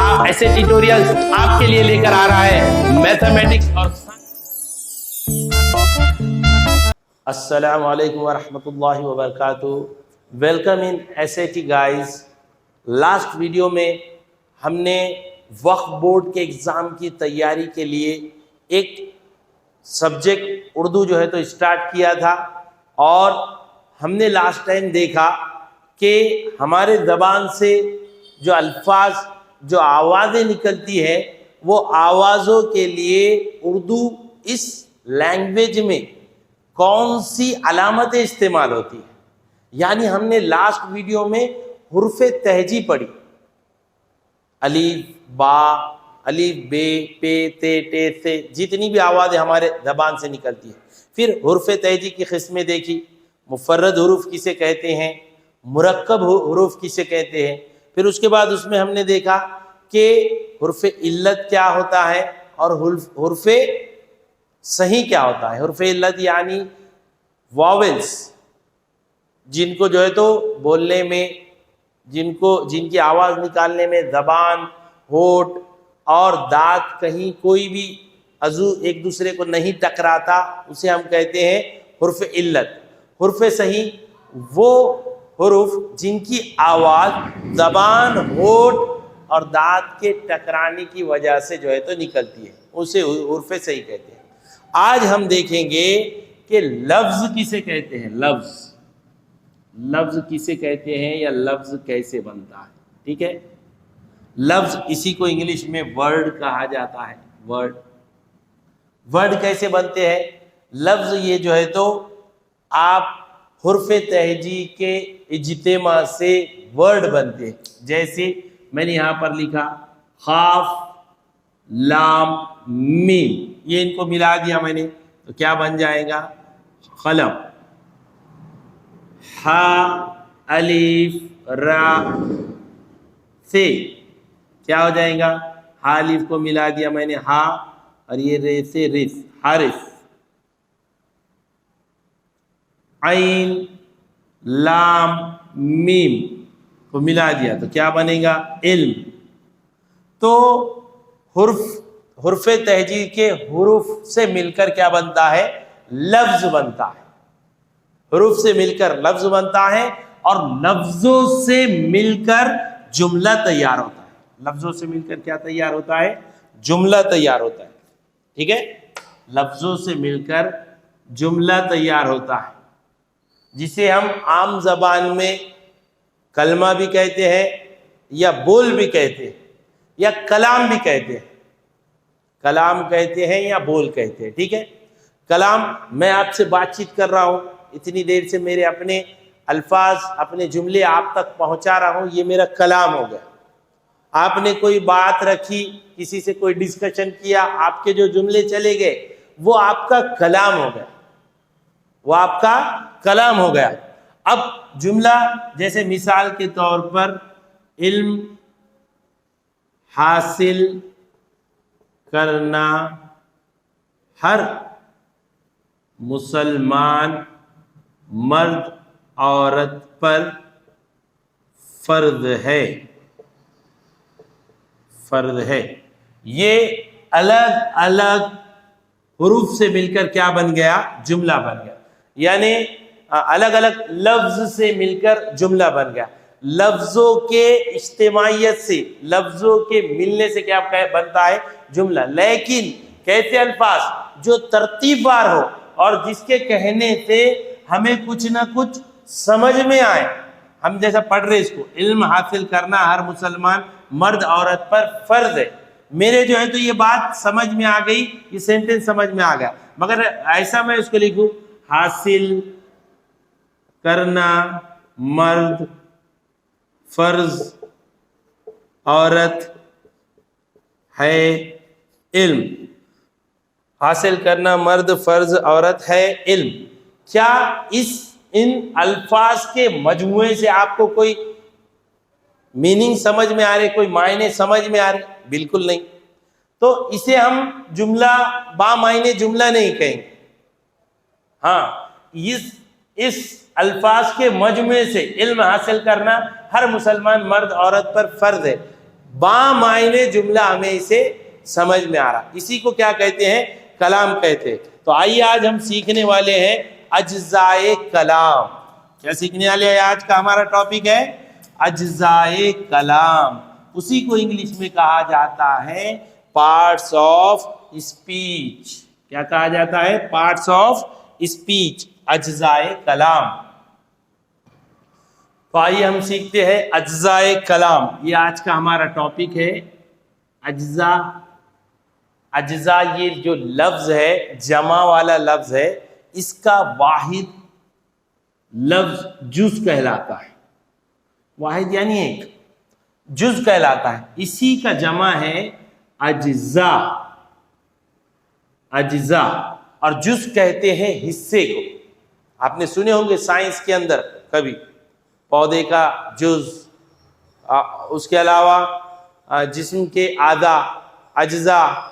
ऐसे ट्यूटोरियल्स आपके लिए लेकर आ रहा है मैथमेटिक्स और अस्सलाम वालेकुम वरहमतुल्लाहि वबरकातुहू। Welcome in SAT guys. Last video में हमने वक्फ बोर्ड के एग्ज़ाम की तैयारी के लिए एक सब्जेक्ट उर्दू जो है तो स्टार्ट किया था और हमने लास्ट टाइम देखा कि हमारे ज़बान से जो अल्फाज जो आवाज़ें निकलती है वो आवाज़ों के लिए उर्दू इस लैंग्वेज में कौन सी अलामतें इस्तेमाल होती है। यानी हमने लास्ट वीडियो में हुर्फ़े तहजी पढ़ी, अलीफ बा, अलीफ बे, पे, ते, टे, से, जितनी भी आवाज़ें हमारे ज़बान से निकलती है। फिर हुर्फ़े तहजी की किस्में देखी, मुफर्रद हुरूफ किसे कहते हैं, मुरक्कब हुरूफ किसे कहते हैं। फिर उसके बाद उसमें हमने देखा कि हुर्फ़े इल्लत क्या होता है और हुर्फ़े सही क्या होता है। हुर्फ़े इल्लत यानी वॉवेल्स, जिनको जो है तो बोलने में, जिनकी आवाज़ निकालने में ज़बान, होठ और दांत कहीं कोई भी अज़ू एक दूसरे को नहीं टकराता, उसे हम कहते हैं हुर्फ़े इल्लत। हुर्फ़े सही वो हुरूफ जिनकी आवाज़ ज़बान, होठ और दांत के टकराने की वजह से जो है तो निकलती है, उसे हुर्फ़े सही कहते हैं। आज हम देखेंगे कि लफ्ज़ किसे कहते हैं, लफ्ज़ किसे कहते हैं या लफ्ज़ कैसे बनता है। ठीक है, लफ्ज़ इसी को इंग्लिश में वर्ड कहा जाता है। वर्ड कैसे बनते हैं लफ्ज़, ये जो है तो आप हुर्फ़े तहजी के इज्तिमा से वर्ड बनते हैं। जैसे मैंने यहाँ पर लिखा खाफ लाम मीम, ये इनको मिला दिया मैंने तो क्या बन जाएगा, कलम। हा अलीफ रा से क्या हो जाएगा, हा अलीफ को मिला दिया मैंने हा, और ये रे से रिस, हारिस। आइन लाम मीम को मिला दिया तो क्या बनेगा, इल्म। तो हुर्फ़े तहजी के हुरूफ से मिलकर क्या बनता है, लफ्ज़ बनता है। हुरूफ से मिलकर लफ्ज़ बनता है और लफ्ज़ों से मिलकर जुमला तैयार होता है। लफ्ज़ों से मिलकर क्या तैयार होता है, जुमला तैयार होता है। ठीक है, लफ्ज़ों से मिलकर जुमला तैयार होता है, जिसे हम आम ज़बान में कलमा भी कहते हैं या बोल भी कहते हैं या कलाम भी कहते हैं। कलाम कहते हैं या बोल कहते हैं। ठीक है, कलाम, मैं आपसे बातचीत कर रहा हूँ, इतनी देर से मेरे अपने अल्फाज, अपने जुमले आप तक पहुँचा रहा हूँ, ये मेरा कलाम हो गया। आपने कोई बात रखी, किसी से कोई डिस्कशन किया, आपके जो जुमले चले गए वो आपका कलाम हो गया, वो आपका कलाम हो गया। अब जुमला, जैसे मिसाल के तौर पर इल्म हासिल करना हर मुसलमान मर्द औरत पर फर्ज है, फर्ज है। ये अलग अलग हुरूफ से मिलकर क्या बन गया, जुमला बन गया। यानी अलग अलग लफ्ज से मिलकर जुमला बन गया। लफ्जों के इज्तिमाइयत से, लफ्जों के मिलने से क्या बनता है, जुमला। लेकिन कैसे अल्फाज जो तरतीबवार हो और जिसके कहने से हमें कुछ ना कुछ समझ में आए। हम जैसा पढ़ रहे इसको, इल्म हासिल करना हर मुसलमान मर्द औरत पर फर्ज है। मेरे जो है तो ये बात समझ में आ गई, ये सेंटेंस समझ में आ गया, मगर ऐसा मैं उसको लिखूं, हासिल करना मर्द फर्ज औरत है इल्म। हासिल करना मर्द फर्ज औरत है इल्म। क्या इन अल्फाज के मजमुए से आपको कोई मीनिंग समझ में आ रहे, कोई मायने समझ में आ रहे? बिल्कुल नहीं। तो इसे हम जुमला बामायने जुमला नहीं कहेंगे। हाँ, इस अल्फाज के मजमुए से इल्म हासिल करना हर मुसलमान मर्द औरत पर फर्ज है, बामायने जुमला हमें इसे समझ में आ रहा, इसी को क्या कहते हैं, कलाम कहते हैं। तो आइए आज हम सीखने वाले हैं अज्जाए कलाम। क्या सीखने वाले हैं? आज का हमारा टॉपिक है अज्जाए कलाम। उसी को इंग्लिश में कहा जाता है पार्ट्स ऑफ स्पीच। क्या कहा जाता है? पार्ट्स ऑफ स्पीच, अज्जाए कलाम। तो आइए हम सीखते हैं अज्जाए कलाम। ये आज का हमारा टॉपिक है अज्जा। अज्जा ये जो लफ्ज है, जमा वाला लफ्ज है, इसका वाहिद लफ्ज जुज कहलाता है। वाहिद यानी एक, जुज कहलाता है। इसी का जमा है अज्जा। अज्जा और जुज कहते हैं हिस्से को। आपने सुने होंगे साइंस के अंदर कभी पौधे का जुज, उसके अलावा जिस्म के आधा, अज्जा।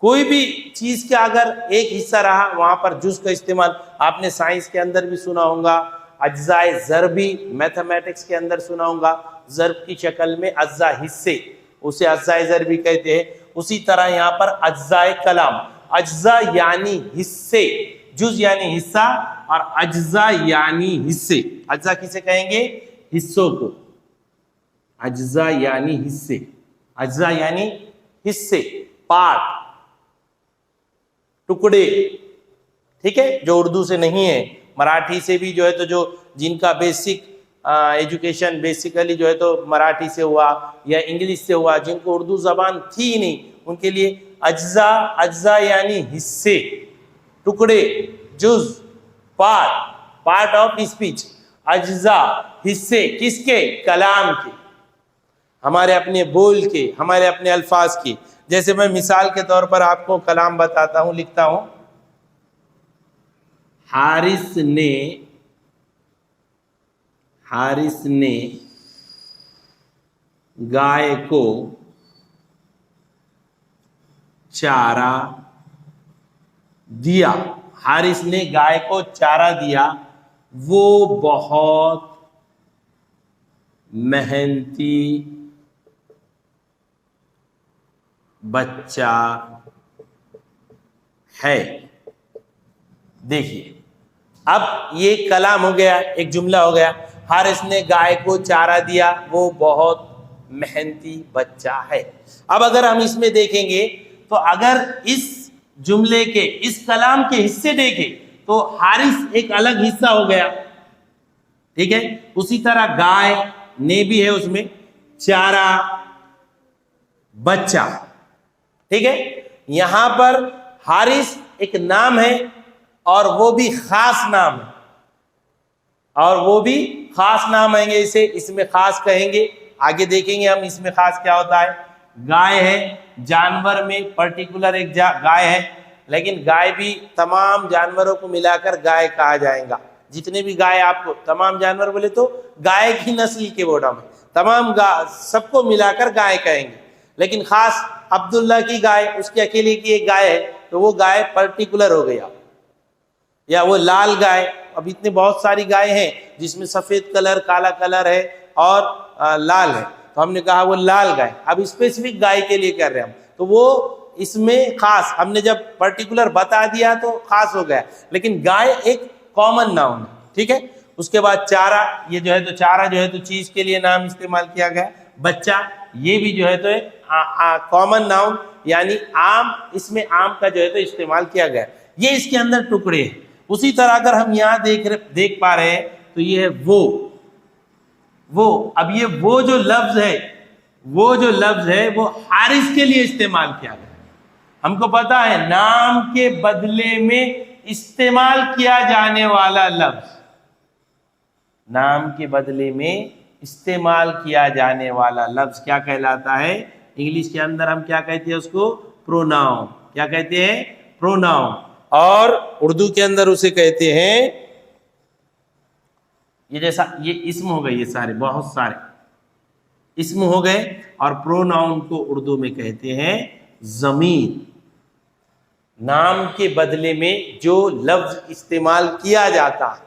कोई भी चीज का अगर एक हिस्सा रहा वहां पर जुज का इस्तेमाल आपने साइंस के अंदर भी सुना होगा। अज्जाए ज़रबी मैथमेटिक्स के अंदर सुना होगा, ज़रब की शक्ल में अज्जा हिस्से, उसे अज्जाए ज़रबी कहते हैं। उसी तरह यहाँ पर अज्जाए कलाम, अज्जा यानी हिस्से, जुज यानी हिस्सा और अज्जा यानी हिस्से। अज्जा किसे कहेंगे? हिस्सों को। अज्जा यानी हिस्से, अज्जा यानी हिस्से, पार्ट, टुकड़े। ठीक है, जो उर्दू से नहीं है, मराठी से भी जो है, तो जो जिनका बेसिक एजुकेशन बेसिकली जो है तो मराठी से हुआ या इंग्लिश से हुआ, जिनको उर्दू जबान थी ही नहीं, उनके लिए अज्जा, अज्जा यानी हिस्से, टुकड़े, जुज, पार्ट, पार्ट ऑफ स्पीच। अज्जा हिस्से किसके? कलाम के, हमारे अपने बोल के, हमारे अपने अल्फाज के। जैसे मैं मिसाल के तौर पर आपको कलाम बताता हूं, लिखता हूं, हारिस ने गाय को चारा दिया। हारिस ने गाय को चारा दिया, वो बहुत मेहनती बच्चा है। देखिए, अब ये कलाम हो गया, एक जुमला हो गया। हारिस ने गाय को चारा दिया, वो बहुत मेहनती बच्चा है। अब अगर हम इसमें देखेंगे तो अगर इस जुमले के, इस कलाम के हिस्से देखें तो हारिस एक अलग हिस्सा हो गया। ठीक है, उसी तरह गाय ने भी है उसमें, चारा, बच्चा। ठीक है, यहां पर हारिस एक नाम है और वो भी खास नाम है, और वो भी खास नाम आएंगे, इसे इसमें खास कहेंगे। आगे देखेंगे हम इसमें खास क्या होता है। गाय है, जानवर में पर्टिकुलर एक गाय है, लेकिन गाय भी तमाम जानवरों को मिलाकर गाय कहा जाएगा। जितने भी गाय, आपको तमाम जानवर बोले तो गाय की नस्ल के बोर्डा में तमाम सबको मिलाकर गाय कहेंगे। लेकिन खास अब्दुल्ला की गाय, उसके अकेले की एक गाय है, तो वो गाय पर्टिकुलर हो गया। या वो लाल गाय, अब इतने बहुत सारी गाय हैं जिसमें सफेद कलर, काला कलर है और लाल है, तो हमने कहा वो लाल गाय। अब स्पेसिफिक गाय के लिए कर रहे हैं हम, तो वो इसमें खास, हमने जब पर्टिकुलर बता दिया तो खास हो गया। लेकिन गाय एक कॉमन नाउन है। ठीक है, उसके बाद चारा, ये जो है तो चारा जो है तो चीज के लिए नाम इस्तेमाल किया गया। बच्चा, ये भी जो है तो कॉमन नाउन, यानी आम, इसमें आम का जो है तो इस्तेमाल किया गया। ये इसके अंदर टुकड़े हैं। उसी तरह अगर हम यहाँ देख पा रहे हैं तो ये है वो। अब ये वो जो लफ्ज है वो हारिस के लिए इस्तेमाल किया गया। हमको पता है नाम के बदले में इस्तेमाल किया जाने वाला लफ्ज, नाम के बदले में इस्तेमाल किया जाने वाला लफ्ज क्या कहलाता है? इंग्लिश के अंदर हम क्या कहते हैं उसको? प्रोनाउन। क्या कहते हैं? प्रोनाउन। और उर्दू के अंदर उसे कहते हैं, ये जैसा ये इस्म हो गए, ये सारे बहुत सारे इस्म हो गए, और प्रोनाउन को उर्दू में कहते हैं ज़मीर। नाम के बदले में जो लफ्ज इस्तेमाल किया जाता है,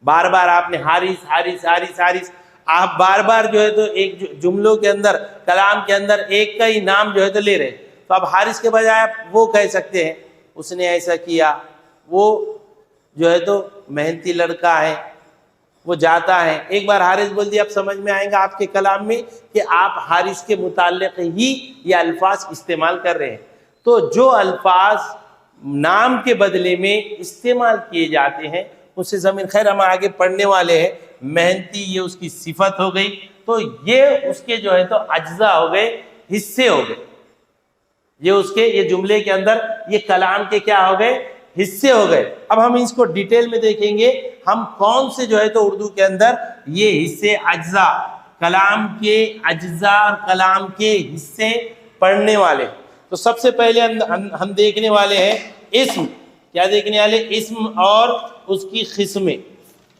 बार बार आपने हारिस हारिस हारिस हारिस, आप बार बार जो है तो एक जुमलों के अंदर, कलाम के अंदर एक का ही नाम जो है तो ले रहे हैं, तो अब हारिस के बजाय आप वो कह सकते हैं उसने ऐसा किया, वो जो है तो मेहनती लड़का है, वो जाता है। एक बार हारिस बोल दिया, अब समझ में आएगा आपके कलाम में कि आप हारिस के मुताल्लिक ही ये अल्फाज इस्तेमाल कर रहे हैं। तो जो अल्फाज नाम के बदले में इस्तेमाल किए जाते हैं उससे ज़मीन, खैर हम आगे पढ़ने वाले हैं, मेहनती ये उसकी सिफत हो गई, तो ये उसके जो है तो अज्जा हो गए, हिस्से हो गए, ये उसके, ये जुमले के अंदर ये कलाम के क्या हो गए, हिस्से हो गए। अब हम इसको डिटेल में देखेंगे, हम कौन से जो है तो उर्दू के अंदर ये हिस्से, अज्जा, कलाम के अज्जा और कलाम के हिस्से पढ़ने वाले। तो सबसे पहले हम देखने वाले हैं इस्म। क्या देखने वाले? इस्म और उसकी किस्में।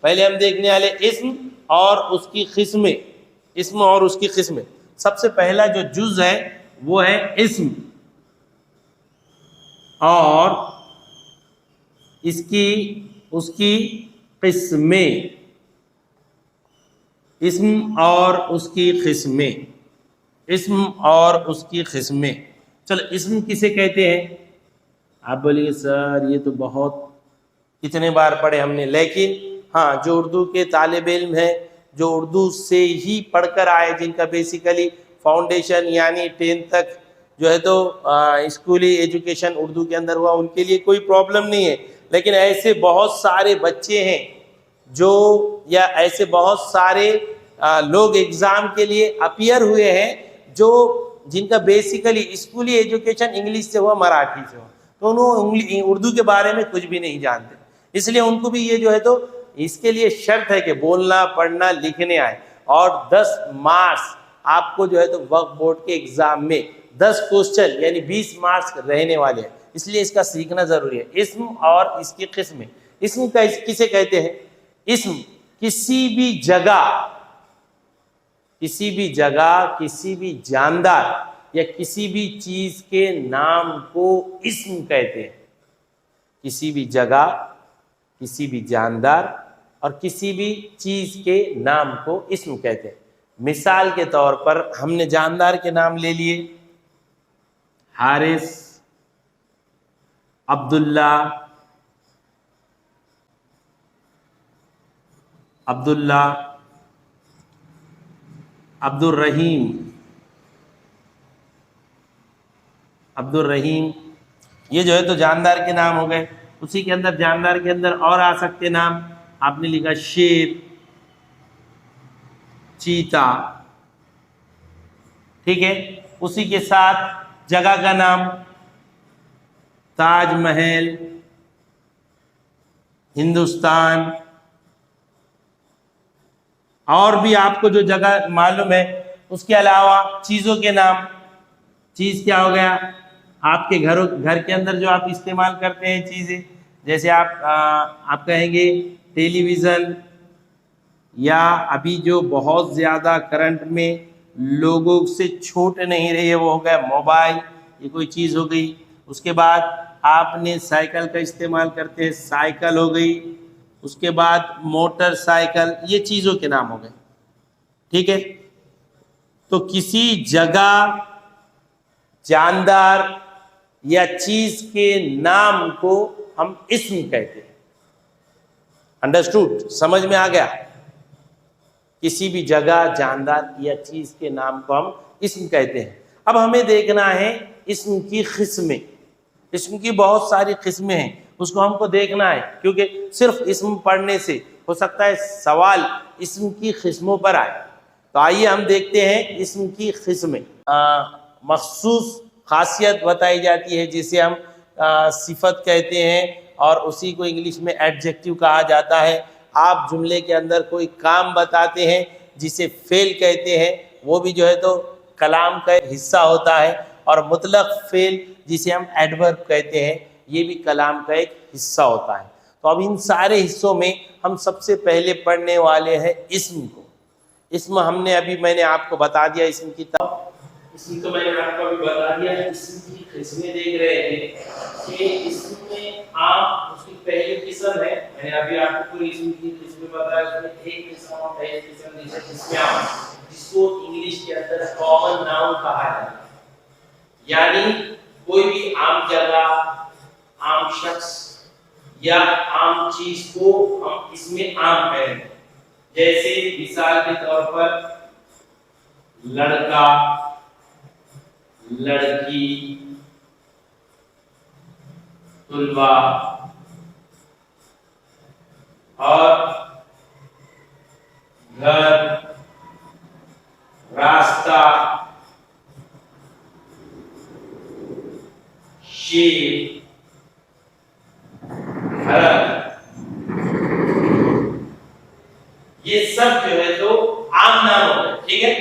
पहले हम देखने वाले इस्म और उसकी किस्में, इस्म और उसकी किस्में। सबसे पहला जो जुज है वो है इस्म और इसकी उसकी किस्में, इस्म और उसकी किस्में, इस्म और उसकी किस्में। चलो, इस्म किसे कहते हैं? आप बोलिए सर ये तो बहुत कितने बार पढ़े हमने, लेकिन हाँ, जो उर्दू के तालिब इल्म हैं, जो उर्दू से ही पढ़कर आए, जिनका बेसिकली फाउंडेशन यानी 10th तक जो है तो स्कूली एजुकेशन उर्दू के अंदर हुआ, उनके लिए कोई प्रॉब्लम नहीं है। लेकिन ऐसे बहुत सारे बच्चे हैं जो, या ऐसे बहुत सारे लोग एग्ज़ाम के लिए अपीयर हुए हैं जो, जिनका बेसिकली स्कूली एजुकेशन इंग्लिश से हुआ, मराठी से हुआ, तो उन्होंने उर्दू के बारे में कुछ भी नहीं जानते। इसलिए उनको भी ये जो है तो इसके लिए शर्त है कि बोलना, पढ़ना, लिखने आए। और 10 मार्क्स आपको जो है तो वक्फ बोर्ड के एग्जाम में 10 क्वेश्चन यानी 20 मार्क्स रहने वाले हैं, इसलिए इसका सीखना जरूरी है। इस्म और इसकी किस्में। इस्म का किसे कहते हैं? इस्म किसी भी जगह, किसी भी जगह, किसी भी जानदार या किसी भी चीज के नाम को इस्म कहते हैं। किसी भी जगह, किसी भी जानदार और किसी भी चीज के नाम को इस्म कहते हैं। मिसाल के तौर पर हमने जानदार के नाम ले लिए, हारिस, अब्दुल्ला, अब्दुल्ला, अब्दुल रहीम, अब्दुल रहीम, ये जो है तो जानदार के नाम हो गए। उसी के अंदर, जानदार के अंदर और आ सकते नाम, आपने लिखा शेर, चीता, ठीक है। उसी के साथ जगह का नाम, ताजमहल, हिंदुस्तान, और भी आपको जो जगह मालूम है। उसके अलावा चीज़ों के नाम, चीज़ क्या हो गया? आपके घर के अंदर जो आप इस्तेमाल करते हैं चीज़ें, जैसे आप कहेंगे टेलीविज़न, या अभी जो बहुत ज़्यादा करंट में लोगों से छूट नहीं रही है वो हो गया मोबाइल, ये कोई चीज़ हो गई। उसके बाद आपने साइकिल का इस्तेमाल करते हैं, साइकिल हो गई। उसके बाद मोटरसाइकिल, ये चीज़ों के नाम हो गए, ठीक है। तो किसी जगह, जानदार या चीज के नाम को हम इस्म कहते हैं। अंडरस्टूड? समझ में आ गया? किसी भी जगह, जानदार या चीज के नाम को हम इस्म कहते हैं। अब हमें देखना है इस्म की किस्में। इस्म की बहुत सारी किस्में हैं, उसको हमको देखना है, क्योंकि सिर्फ इस्म पढ़ने से हो सकता है सवाल इस्म की किस्मों पर आए। तो आइए हम देखते हैं इस्म की किस्में। मखसूस खासियत बताई जाती है जिसे हम सिफत कहते हैं, और उसी को इंग्लिश में एडजेक्टिव कहा जाता है। आप जुमले के अंदर कोई काम बताते हैं जिसे फेल कहते हैं, वो भी जो है तो कलाम का एक हिस्सा होता है। और मुतलक फेल जिसे हम एडवर्ब कहते हैं, ये भी कलाम का एक हिस्सा होता है। तो अब इन सारे हिस्सों में हम सबसे पहले पढ़ने वाले हैं इस्म को। इस्म हमने अभी, मैंने आपको बता दिया इस्म की इस्म तो मैंने आपको अभी बता दिया। इस्म की किस्में देख रहे हैं कि इस्म में आप, उसकी पहली किस्म है, मैंने अभी आपको पूरी इस्म की किस्में बताया, उसमें एक किस्म और पहली किस्म जिसे यानी कोई भी आम जगह, आम शख्स या आम चीज को हम इसमें आम कहेंगे। जैसे मिसाल के तौर पर लड़का, लड़की, तुलबा और घर, रास्ता, शेर, हरन, ये सब जो है तो आम नाम हो गए। ठीक है,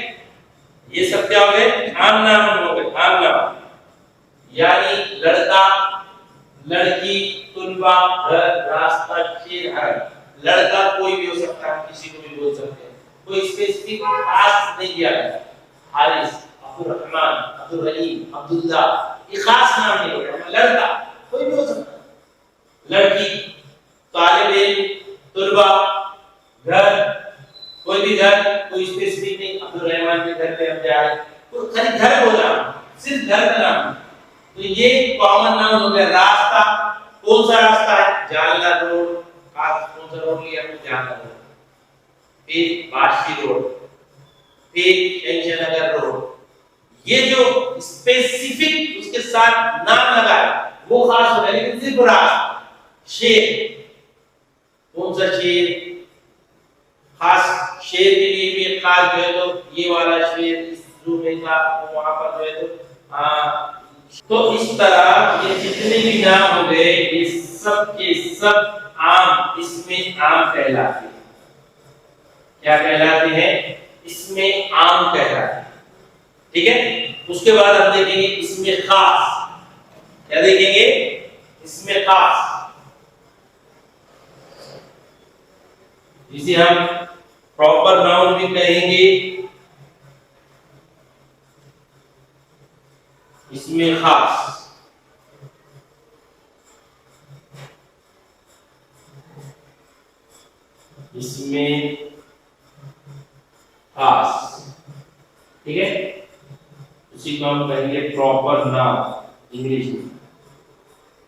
ये सब क्या हो गए? आम नाम हो गए, आम नाम। यानी लड़का, लड़की, तुलबा, घर, रास्ता, शेर, हरन। लड़का कोई भी हो सकता है, किसी को भी बोल सकते हैं, कोई स्पेसिफिक खास नहीं किया गया। हारिस, अब्दुल रहमान, अब्दुल रहीम, अब्दुल्ला, ये खास नाम नहीं हो गया। लड़का कोई भी हो सकता है, लड़की, तालिब इल्म, तुलबा, घर, कोई भी घर, कोई स्पेसिफिक नहीं। अब्दुल रहमान के घर पे हम जा रहे हैं तो खाली घर बोला, सिर्फ घर का नाम, तो ये कॉमन नाम हो गया। रास्ता, कौन सा रास्ता है? जालना रोड, कौन सा रोड लिया? जालना रोड। फिर बाशी रोड, फिर शहजाद नगर रोड। ये जो स्पेसिफिक उसके साथ नाम लगा है वो खास हो गया, लेकिन सिर्फ रास्ता। शेर, कौन सा शेर? खास शेर के लिए भी एक खास जो है तो ये वाला शेर इस जू में था, वहां पर जो है तो इस तरह ये जितने भी नाम हो गए ये सब के सब आम, इसमें आम कहलाते हैं। क्या कहलाते हैं? इसमें आम कहलाते हैं। ठीक है, उसके बाद हम देखेंगे इसमें खास। क्या देखेंगे? इसमें खास, जिसे हम प्रॉपर नाउन भी कहेंगे। इसमें खास, इसमें खास। ठीक है, उसी को हम कहेंगे प्रॉपर नाउन, इंग्लिश में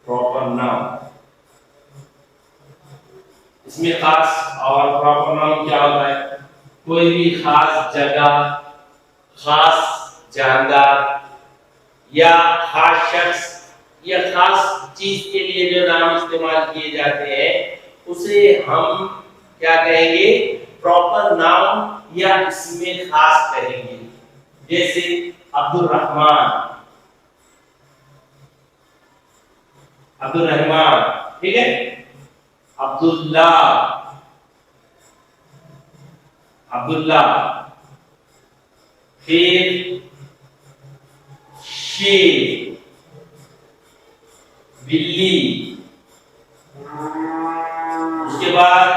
प्रॉपर नाउन। इसमें खास और प्रॉपर नाउन क्या होता है? कोई भी खास जगह, खास जानदार या खास शख्स या खास चीज के लिए जो नाम इस्तेमाल किए जाते हैं उसे हम क्या कहेंगे? प्रॉपर नाउन या इसमें खास कहेंगे। जैसे अब्दुल रहमान, अब्दुल रहमान, ठीक है, अब्दुल्ला, अब्दुल्ला, फिर शेर, बिल्ली, उसके बाद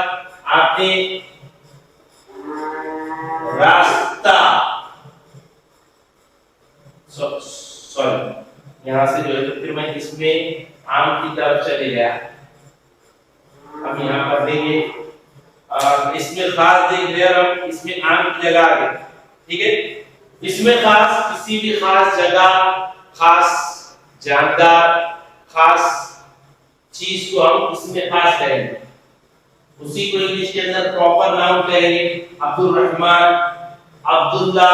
आपने रास्ता, सॉरी यहां से जो है तो फिर मैं इसमें आम की तरफ चले गया। हम यहाँ पर देंगे इसमें खास देख रहे हैं हम, इसमें आम की जगह आ गए। ठीक है, इसमें खास किसी भी खास जगह, खास जानदार, खास चीज को हम इसमें खास कहेंगे। उसी को इंग्लिश के अंदर प्रॉपर नाउन कहेंगे। अब्दुल रहमान, अब्दुल्ला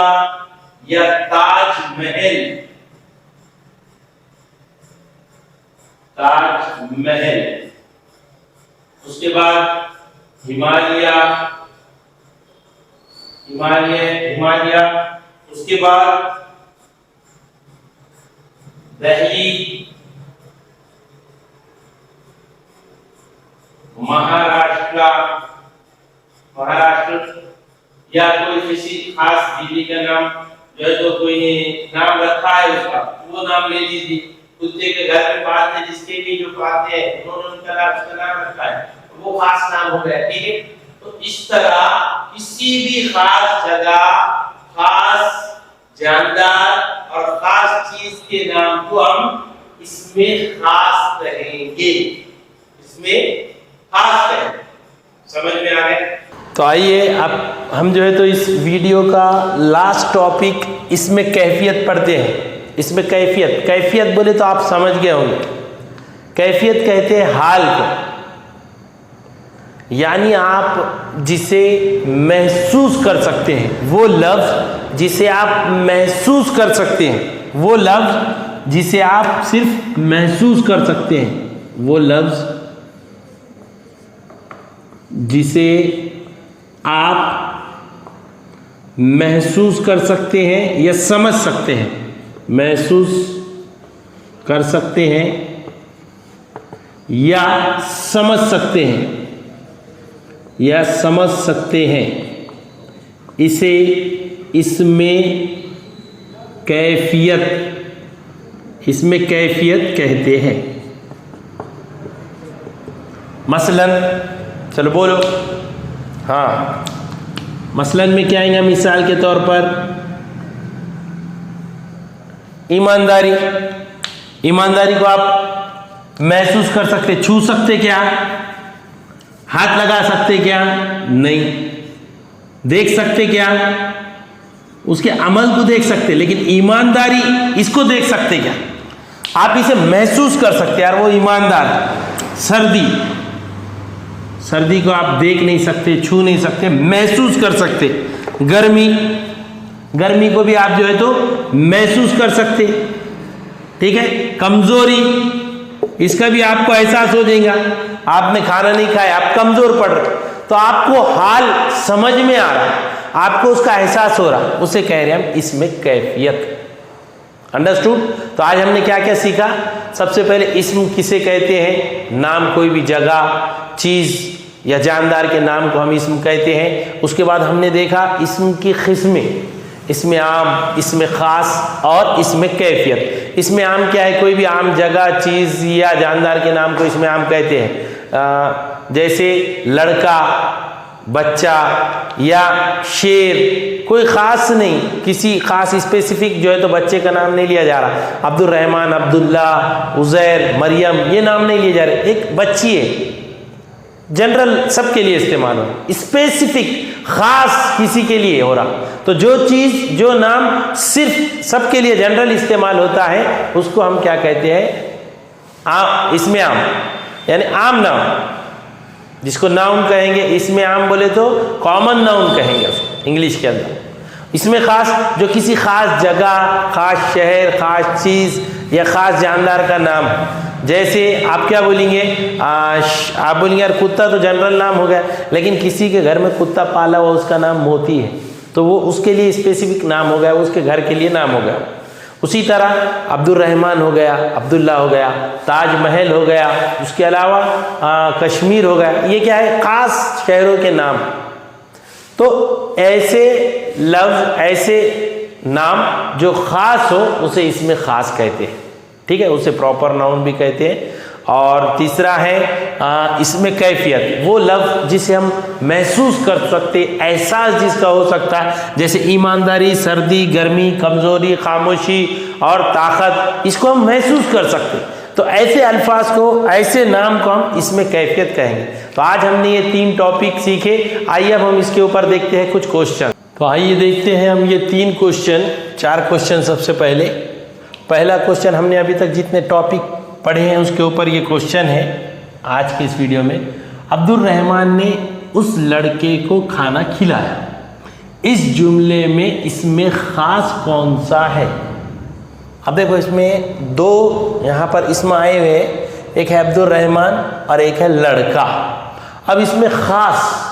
या ताज महल, ताज महल। उसके बाद हिमालय, हिमालय, हिमालय। उसके बाद दिल्ली, महाराष्ट्र, महाराष्ट्र या कोई किसी खास दिल्ली का नाम जो है तो कोई नाम रखा है उसका, वो नाम ले लीजिए। कुत्ते के घर में पालते हैं, जिसके भी जो पालते हैं उन्होंने उनका नाम, उसका नाम रखा है, वो खास नाम हो गया। ठीक है, तो इस तरह किसी भी खास जगह, खास जानदार और खास चीज के नाम को हम इसमें खास कहेंगे, इसमें खास कहेंगे। समझ में आ गया? तो आइए अब हम जो है तो इस वीडियो का लास्ट टॉपिक इसमें कैफियत पढ़ते हैं। इसमें कैफियत, कैफियत बोले तो आप समझ गए होंगे, कैफियत कहते हैं हाल को, यानी आप जिसे महसूस कर सकते हैं, वो लफ्ज जिसे आप महसूस कर सकते हैं, वो लफ्ज जिसे आप सिर्फ महसूस कर सकते हैं, वो लफ्ज जिसे आप महसूस कर सकते हैं या समझ सकते हैं, महसूस कर सकते हैं या समझ सकते हैं, या समझ सकते हैं, इसे इसमें कैफियत, इसमें कैफियत कहते हैं। मसलन, चलो बोलो, हाँ, मसलन में क्या आएगा? मिसाल के तौर पर ईमानदारी, ईमानदारी को आप महसूस कर सकते, छू सकते क्या? हाथ लगा सकते क्या? नहीं। देख सकते क्या? उसके अमल को देख सकते, लेकिन ईमानदारी इसको देख सकते क्या? आप इसे महसूस कर सकते, यार वो ईमानदार। सर्दी, सर्दी को आप देख नहीं सकते, छू नहीं सकते, महसूस कर सकते। गर्मी, गर्मी को भी आप जो है तो महसूस कर सकते, ठीक है। कमजोरी, इसका भी आपको एहसास हो जाएगा, आपने खाना नहीं खाया, आप कमजोर पड़ रहे, तो आपको हाल समझ में आ रहा, आपको उसका एहसास हो रहा, उसे कह रहे हैं हम इसमें कैफियत। अंडरस्टूड? तो आज हमने क्या क्या सीखा? सबसे पहले इस्म किसे कहते हैं? नाम, कोई भी जगह, चीज या जानदार के नाम को हम इस्म कहते हैं। उसके बाद हमने देखा इस्म की किस्में, इसमें आम, इसमें खास और इसमें कैफियत। इसमें आम क्या है? कोई भी आम जगह, चीज या जानदार के नाम को इसमें आम कहते हैं। जैसे लड़का, बच्चा या शेर, कोई खास नहीं, किसी खास स्पेसिफिक जो है तो बच्चे का नाम नहीं लिया जा रहा। अब्दुल रहमान, अब्दुल्ला, उजैर, मरियम, ये नाम नहीं लिए जा रहे, एक बच्ची है, जनरल सबके लिए इस्तेमाल हो रहा, स्पेसिफिक खास किसी के लिए हो रहा। तो जो चीज, जो नाम सिर्फ सबके लिए जनरल इस्तेमाल होता है, उसको हम क्या कहते हैं? इसमें आम, यानी आम नाम, जिसको नाउन कहेंगे। इसमें आम बोले तो कॉमन नाउन कहेंगे उसको इंग्लिश के अंदर। इसमें खास, जो किसी खास जगह, खास शहर, खास चीज या खास जानदार का नाम। जैसे आप क्या बोलेंगे? आप बोलेंगे यार कुत्ता तो जनरल नाम हो गया, लेकिन किसी के घर में कुत्ता पाला हुआ, उसका नाम मोती है, तो वो उसके लिए स्पेसिफिक नाम हो गया, उसके घर के लिए नाम हो गया। उसी तरह अब्दुल रहमान हो गया, अब्दुल्ला हो गया, ताजमहल हो गया, उसके अलावा कश्मीर हो गया। ये क्या है? खास शहरों के नाम। तो ऐसे लफ्ज, ऐसे नाम जो खास हो, उसे इसमें खास कहते हैं, ठीक है, उसे प्रॉपर नाउन भी कहते हैं। और तीसरा है इसमें कैफियत, वो लफ्ज जिसे हम महसूस कर सकते, एहसास जिसका हो सकता है, जैसे ईमानदारी, सर्दी, गर्मी, कमजोरी, खामोशी और ताकत, इसको हम महसूस कर सकते। तो ऐसे अल्फाज को, ऐसे नाम को हम इसमें कैफियत कहेंगे। तो आज हमने ये 3 टॉपिक सीखे। आइए अब हम इसके ऊपर देखते हैं कुछ क्वेश्चन। तो आइए देखते हैं हम ये 3 क्वेश्चन, 4 क्वेश्चन। सबसे पहला क्वेश्चन, हमने अभी तक जितने टॉपिक पढ़े हैं उसके ऊपर ये क्वेश्चन है आज की इस वीडियो में। अब्दुल रहमान ने उस लड़के को खाना खिलाया, इस जुमले में इसमें खास कौन सा है? अब देखो, इसमें 2 यहाँ पर इसमें आए हुए, एक है अब्दुल रहमान और एक है लड़का। अब इसमें खास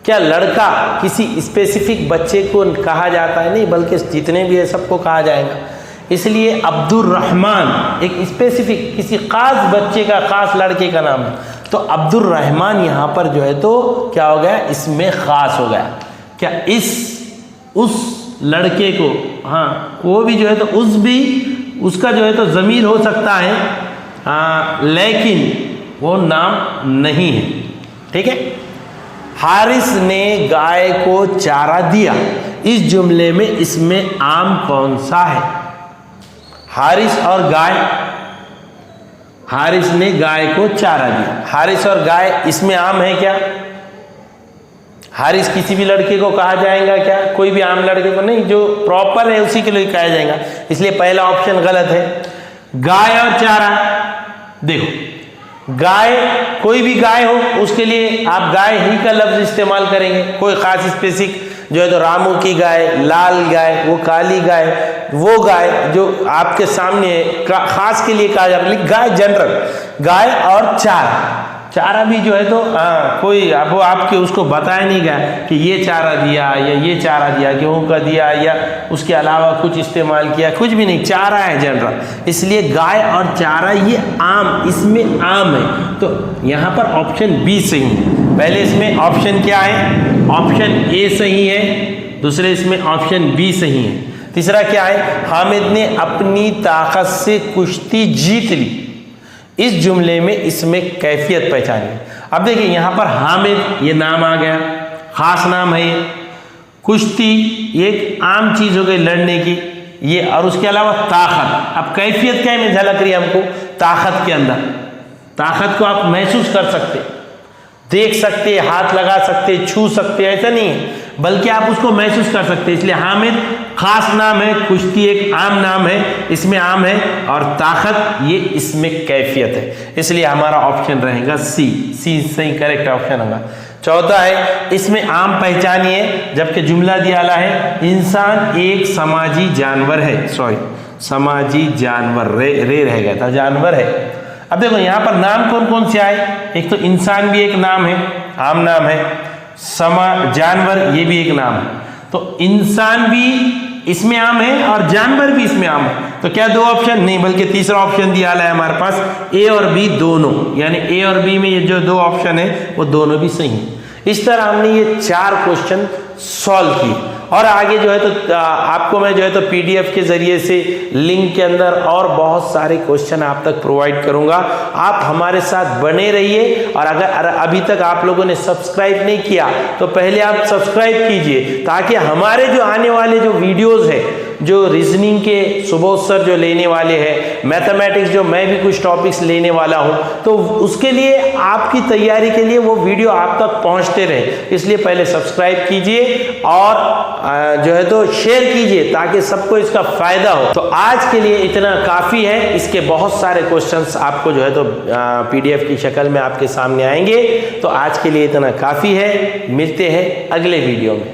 क्या? लड़का किसी स्पेसिफिक बच्चे को कहा जाता है? नहीं, बल्कि जितने भी है सबको कहा जाएगा। इसलिए अब्दुल रहमान एक स्पेसिफिक किसी खास बच्चे का, खास लड़के का नाम है। तो अब्दुल रहमान यहाँ पर जो है तो क्या हो गया? इसमें खास हो गया। क्या उस लड़के को, हाँ, वो भी जो है तो उस भी, उसका जो है तो ज़मीर हो सकता है, लेकिन वो नाम नहीं है, ठीक है। हारिस ने गाय को चारा दिया, इस जुमले में इसमें आम कौन सा है? हारिस और गाय, हारिस ने गाय को चारा दिया, हारिस और गाय, इसमें आम है क्या? हारिस किसी भी लड़के को कहा जाएगा क्या? कोई भी आम लड़के को नहीं, जो प्रॉपर है उसी के लिए कहा जाएगा, इसलिए पहला ऑप्शन गलत है। गाय और चारा, देखो गाय, कोई भी गाय हो उसके लिए आप गाय ही का लफ्ज इस्तेमाल करेंगे, कोई खास स्पेसिफिक जो है तो रामू की गाय, लाल गाय, वो काली गाय, वो गाय जो आपके सामने खास के लिए कहा जा रहा है। गाय जनरल, गाय और चारा, चारा भी जो है तो कोई वो आपके उसको बताया नहीं गया कि ये चारा दिया या ये चारा दिया, गेहूं का दिया या उसके अलावा कुछ इस्तेमाल किया, कुछ भी नहीं, चारा है जनरल, इसलिए गाय और चारा ये आम, इसमें आम है, तो यहाँ पर ऑप्शन बी सही है। पहले इसमें ऑप्शन क्या है? ऑप्शन ए सही है, दूसरे इसमें ऑप्शन बी सही है। तीसरा क्या है? हामिद ने अपनी ताकत से कुश्ती जीत ली, इस जुमले में इसमें कैफियत पहचानी। अब देखिए यहाँ पर हामिद ये नाम आ गया, खास नाम है ये, कुश्ती ये एक आम चीज हो गई लड़ने की ये, और उसके अलावा ताकत, अब कैफियत क्या में झलक रही है हमको? ताकत के अंदर, ताकत को आप महसूस कर सकते, देख सकते, हाथ लगा सकते, छू सकते, ऐसा नहीं है, बल्कि आप उसको महसूस कर सकते, इसलिए हामिद खास नाम है, कुश्ती एक आम नाम है, इसमें आम है, और ताकत ये इसमें कैफियत है, इसलिए हमारा ऑप्शन रहेगा सी, सी सही करेक्ट ऑप्शन होगा। चौथा है, इसमें आम पहचानी है, जबकि जुमला दिया है इंसान एक समाजी जानवर है, सॉरी समाजी जानवर, रे रह गया था, जानवर है। अब देखो यहाँ पर नाम कौन कौन से आए? एक तो इंसान भी एक नाम है, आम नाम है, जानवर ये भी एक नाम है, तो इंसान भी इसमें आम है और जानवर भी इसमें आम है, तो क्या दो ऑप्शन? नहीं, बल्कि तीसरा ऑप्शन दिया है हमारे पास, ए और बी दोनों, यानी ए और बी में ये जो दो ऑप्शन है वो दोनों भी सही है। इस तरह हमने ये 4 क्वेश्चन सॉल्व किए, और आगे जो है तो आपको मैं जो है तो पीडीएफ के जरिए से लिंक के अंदर और बहुत सारे क्वेश्चन आप तक प्रोवाइड करूंगा। आप हमारे साथ बने रहिए, और अगर अभी तक आप लोगों ने सब्सक्राइब नहीं किया तो पहले आप सब्सक्राइब कीजिए, ताकि हमारे जो आने वाले जो वीडियोस है, जो रीजनिंग के सुबोध सर जो लेने वाले हैं, मैथमेटिक्स जो मैं भी कुछ टॉपिक्स लेने वाला हूं, तो उसके लिए आपकी तैयारी के लिए वो वीडियो आप तक पहुंचते रहे, इसलिए पहले सब्सक्राइब कीजिए और जो है तो शेयर कीजिए, ताकि सबको इसका फायदा हो। तो आज के लिए इतना काफी है, इसके बहुत सारे क्वेश्चंस आपको जो है तो पीडीएफ की शक्ल में आपके सामने आएंगे। तो आज के लिए इतना काफी है, मिलते हैं अगले वीडियो में।